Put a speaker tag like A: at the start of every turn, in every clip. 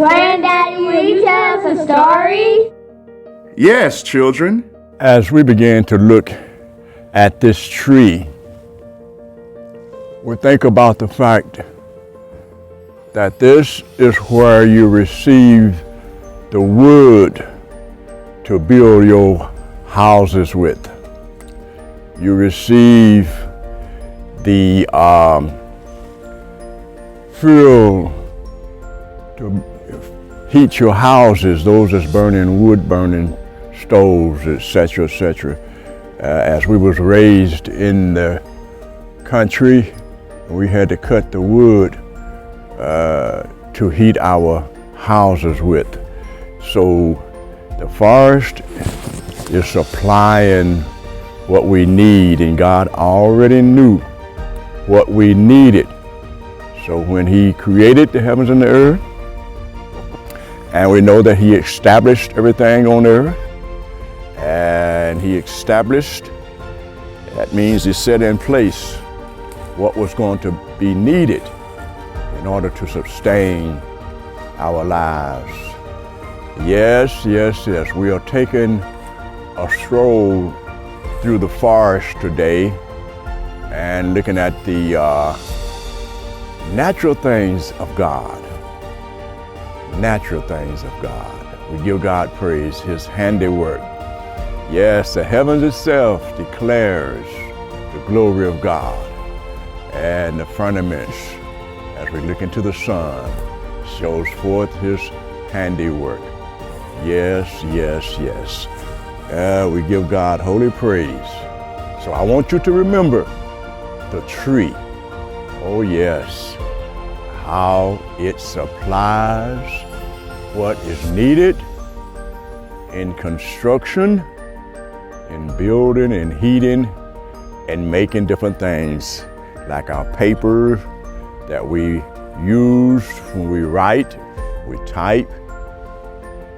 A: Granddaddy, will you tell us a story?
B: Yes, children.
C: As we began to look at this tree, we think about the fact that this is where you receive the wood to build your houses with. You receive the fuel to heat your houses, those that's burning wood, burning stoves, etc., etc. As we was raised in the country, we had to cut the wood to heat our houses with. So the forest is supplying what we need, and God already knew what we needed. So when He created the heavens and the earth, and we know that He established everything on earth, and He established, that means He set in place what was going to be needed in order to sustain our lives. Yes, yes, yes, we are taking a stroll through the forest today and looking at the natural things of God. Natural things of God. We give God praise, His handiwork. Yes, the heavens itself declares the glory of God, and the firmaments, as we look into the sun, shows forth His handiwork. Yes, yes, yes. We give God holy praise. So I want you to remember the tree. Oh yes, how it supplies what is needed in construction, in building and heating and making different things, like our paper that we use when we write, we type.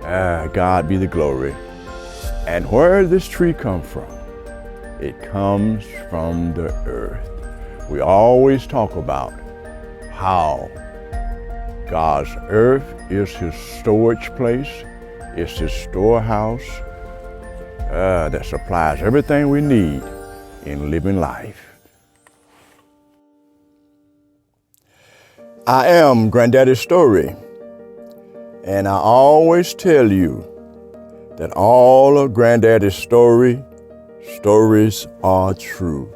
C: God be the glory. And where does this tree come from? It comes from the earth. We always talk about how God's earth is His storage place, it's His storehouse that supplies everything we need in living life. I am Granddaddy's Story, and I always tell you that all of Granddaddy's stories are true.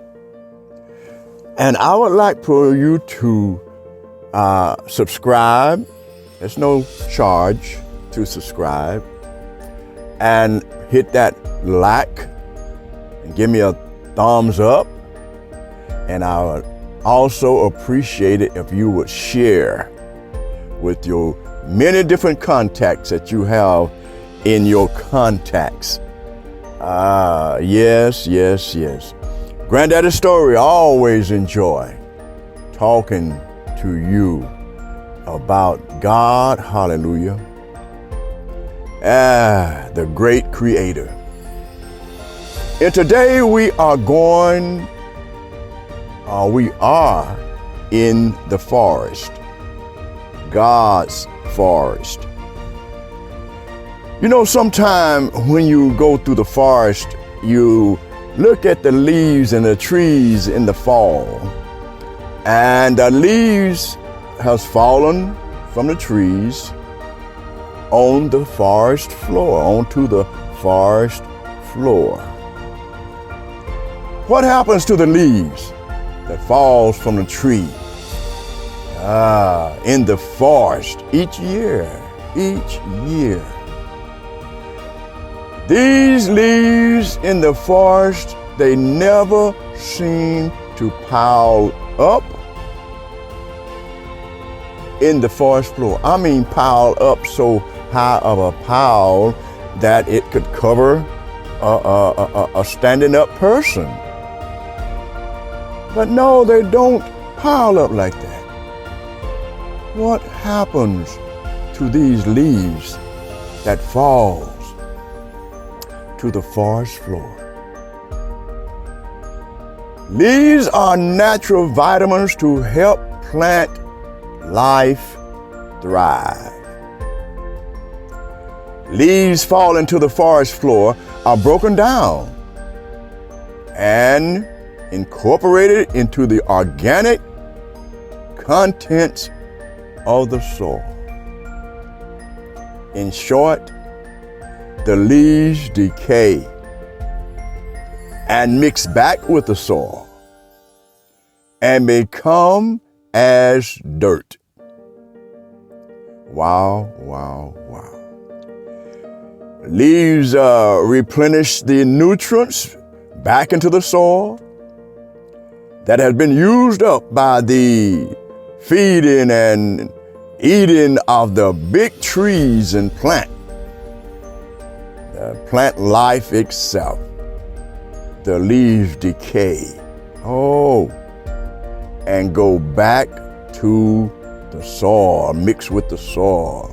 C: And I would like for you to subscribe. There's no charge to subscribe. And hit that like and give me a thumbs up. And I would also appreciate it if you would share with your many different contacts that you have in your contacts. Yes, yes, yes. Granddaddy's Story, I always enjoy talking to you about God, hallelujah, the great Creator. And today we are in the forest, God's forest. You know, sometime when you go through the forest, you look at the leaves and the trees in the fall, and the leaves has fallen from the trees on the forest floor, onto the forest floor. What happens to the leaves that falls from the tree in the forest each year? These leaves in the forest, they never seem to pile up in the forest floor. I mean pile up so high of a pile that it could cover a standing up person. But no, they don't pile up like that. What happens to these leaves that falls to the forest floor? Leaves are natural vitamins to help plant life thrive. leaves fall into the forest floor are broken down and incorporated into the organic contents of the soil. In short, the leaves decay and mix back with the soil and become as dirt. Wow, wow, wow. Leaves replenish the nutrients back into the soil that has been used up by the feeding and eating of the big trees and plant life itself. The leaves decay, and go back to the soil, mix with the soil,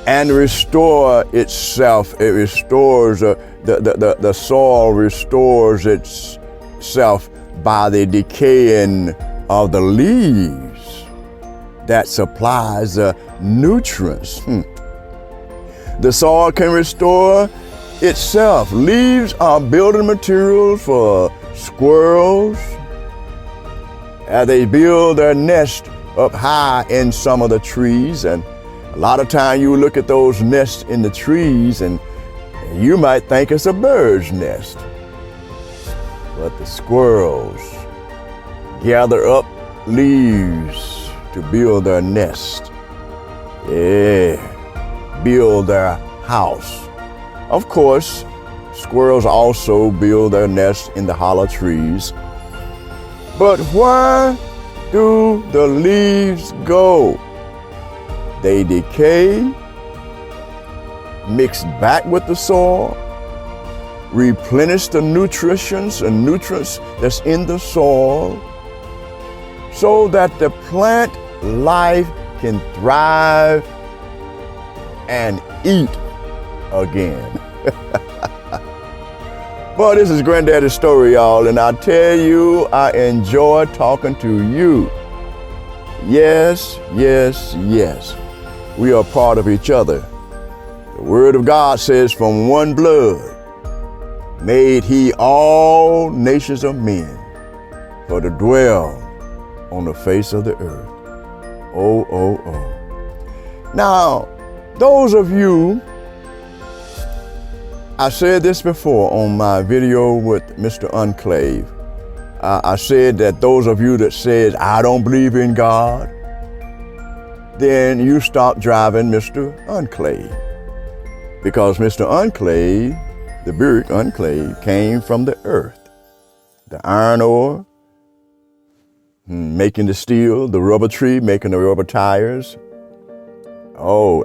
C: and restore itself. It restores, the soil restores itself by the decaying of the leaves that supplies nutrients. The soil can restore itself. Leaves are building materials for squirrels as they build their nest up high in some of the trees. And a lot of time you look at those nests in the trees and you might think it's a bird's nest. But the squirrels gather up leaves to build their nest. Build their house. Of course, squirrels also build their nests in the hollow trees. But where do the leaves go? They decay, mix back with the soil, replenish the nutrients that's in the soil so that the plant life can thrive and eat again. Boy, this is Granddaddy's story, y'all, and I tell you, I enjoy talking to you. Yes, yes, yes. We are part of each other. The Word of God says, from one blood made He all nations of men for to dwell on the face of the earth. Now, those of you, I said this before on my video with Mr. Enclave. I said that those of you that says, I don't believe in God, then you stop driving Mr. Enclave. Because Mr. Enclave, the Burke Enclave, came from the earth. The iron ore, making the steel, the rubber tree, making the rubber tires,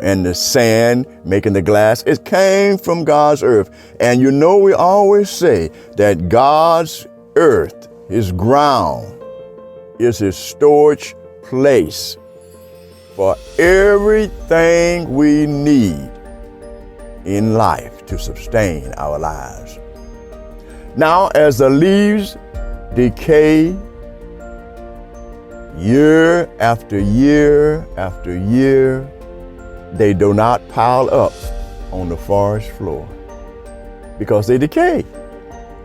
C: and the sand, making the glass. It came from God's earth. And you know, we always say that God's earth, His ground, is His storage place for everything we need in life to sustain our lives. Now, as the leaves decay year after year after year, they do not pile up on the forest floor because they decay,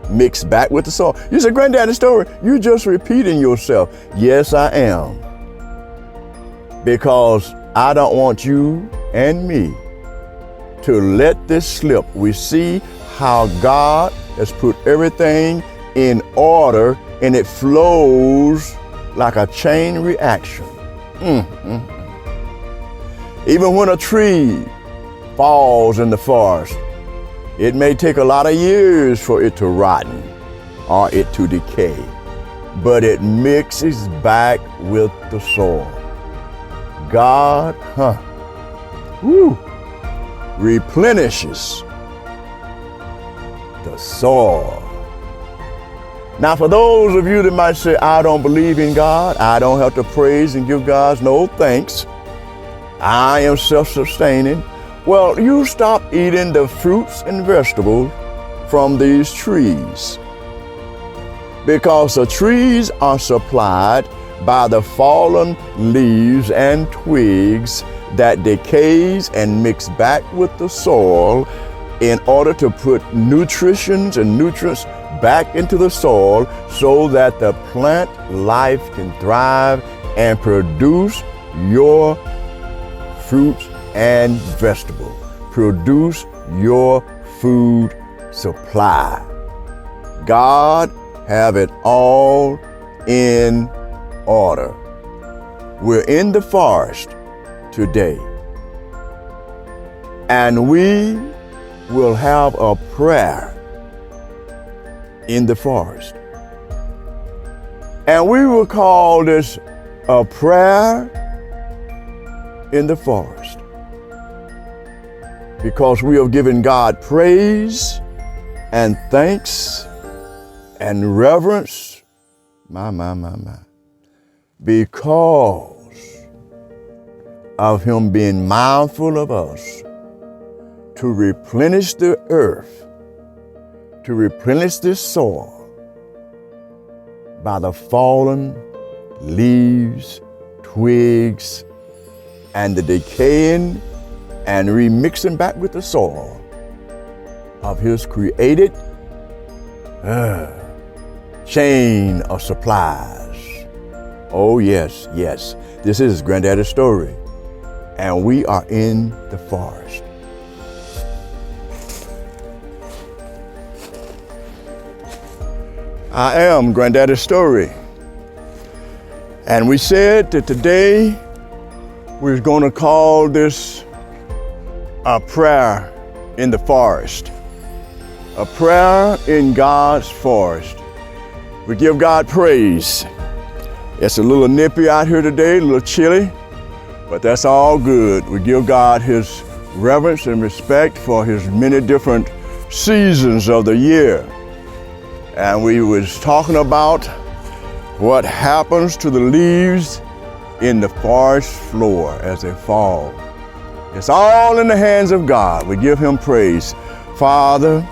C: mix back with the soil. You say, Granddaddy's story, you just repeating yourself. Yes, I am. Because I don't want you and me to let this slip. We see how God has put everything in order and it flows like a chain reaction. Even when a tree falls in the forest, it may take a lot of years for it to rotten or it to decay, but it mixes back with the soil. God, replenishes the soil. Now, for those of you that might say, I don't believe in God, I don't have to praise and give God no thanks, I am self-sustaining. Well, you stop eating the fruits and vegetables from these trees, because the trees are supplied by the fallen leaves and twigs that decays and mix back with the soil in order to put nutrients and nutrients back into the soil so that the plant life can thrive and produce your fruits and vegetables. Produce your food supply. God have it all in order. We're in the forest today, and we will have a prayer in the forest. And we will call this a prayer in the forest, because we have given God praise and thanks and reverence, because of Him being mindful of us to replenish the earth, to replenish this soil by the fallen leaves, twigs, and the decaying and remixing back with the soil of His created chain of supplies. Oh yes, yes, this is Granddaddy's story, and we are in the forest. I am Granddaddy's story, and we said that today we're going to call this a prayer in the forest. A prayer in God's forest. We give God praise. It's a little nippy out here today, a little chilly, but that's all good. We give God His reverence and respect for His many different seasons of the year. And we was talking about what happens to the leaves in the forest floor as they fall. It's all in the hands of God. We give Him praise. Father,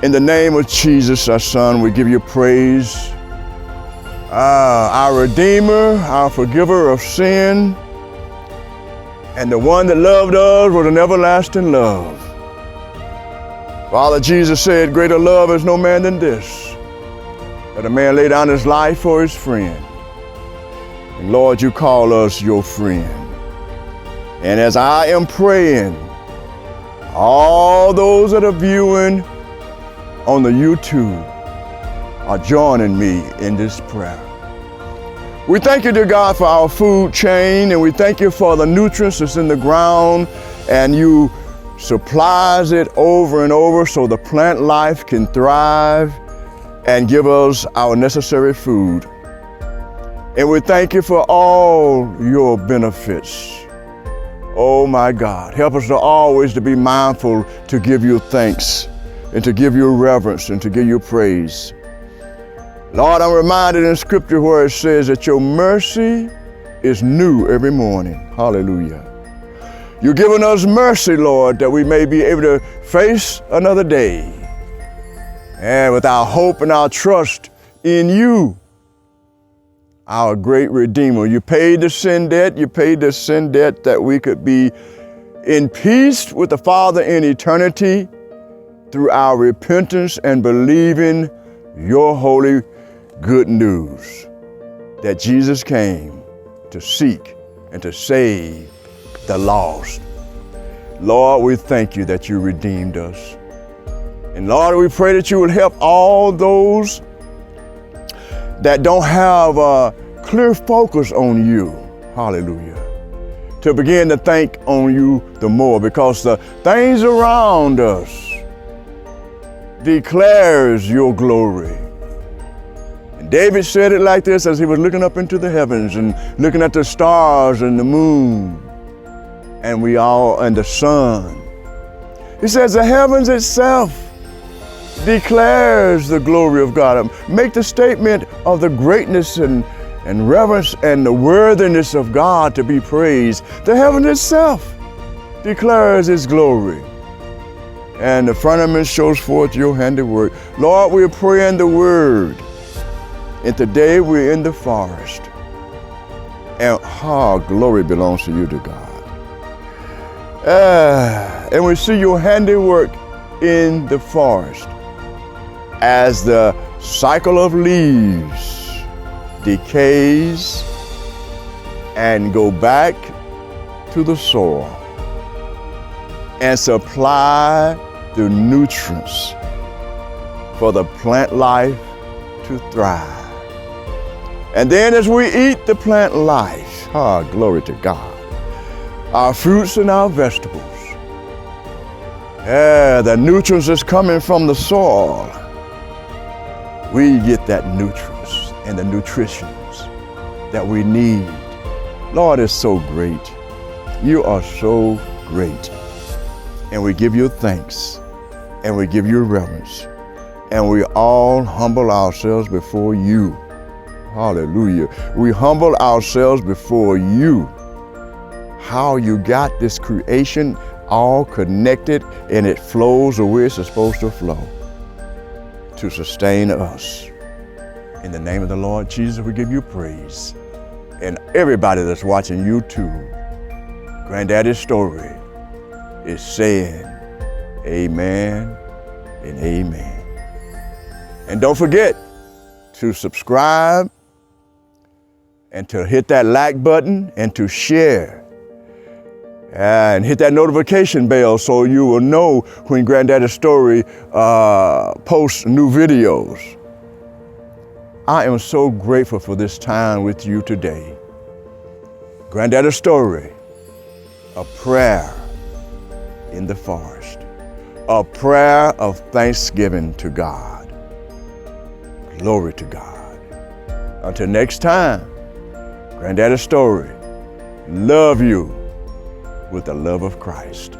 C: in the name of Jesus, our Son, we give you praise. Our Redeemer, our forgiver of sin, and the one that loved us with an everlasting love. Father, Jesus said, greater love is no man than this, that a man lay down his life for his friend. And Lord, you call us your friend. And as I am praying, all those that are viewing on the YouTube are joining me in this prayer. We thank you, dear God, for our food chain, and we thank you for the nutrients that's in the ground, and you supplies it over and over so the plant life can thrive and give us our necessary food. And we thank you for all your benefits. Oh my God, help us to always to be mindful to give you thanks and to give you reverence and to give you praise. Lord, I'm reminded in Scripture where it says that your mercy is new every morning. Hallelujah. You've given us mercy, Lord, that we may be able to face another day. And with our hope and our trust in you, our great Redeemer. You paid the sin debt. You paid the sin debt that we could be in peace with the Father in eternity through our repentance and believing your holy good news that Jesus came to seek and to save the lost. Lord, we thank you that you redeemed us. And Lord, we pray that you will help all those that don't have a clear focus on you, hallelujah, to begin to think on you the more, because the things around us declares your glory. And David said it like this as he was looking up into the heavens and looking at the stars and the moon and the sun. He says the heavens itself declares the glory of God. Make the statement of the greatness and reverence and the worthiness of God to be praised. The heaven itself declares His glory, and the firmament shows forth your handiwork. Lord, we're praying the word, and today we're in the forest, and glory belongs to you, to God. And we see your handiwork in the forest as the cycle of leaves decays and go back to the soil and supply the nutrients for the plant life to thrive. And then as we eat the plant life, glory to God, our fruits and our vegetables, the nutrients that's coming from the soil, we get that nutrients and the nutritions that we need. Lord is so great. You are so great. And we give you thanks, and we give you reverence, and we all humble ourselves before you. Hallelujah. We humble ourselves before you. How you got this creation all connected and it flows the way it's supposed to flow to sustain us. In the name of the Lord Jesus, we give you praise. And everybody that's watching YouTube, Granddaddy's Story is saying amen and amen. And don't forget to subscribe and to hit that like button and to share. And hit that notification bell so you will know when Granddaddy's Story posts new videos. I am so grateful for this time with you today. Granddaddy's Story, a prayer in the forest, a prayer of thanksgiving to God. Glory to God. Until next time, Granddaddy's Story, love you with the love of Christ.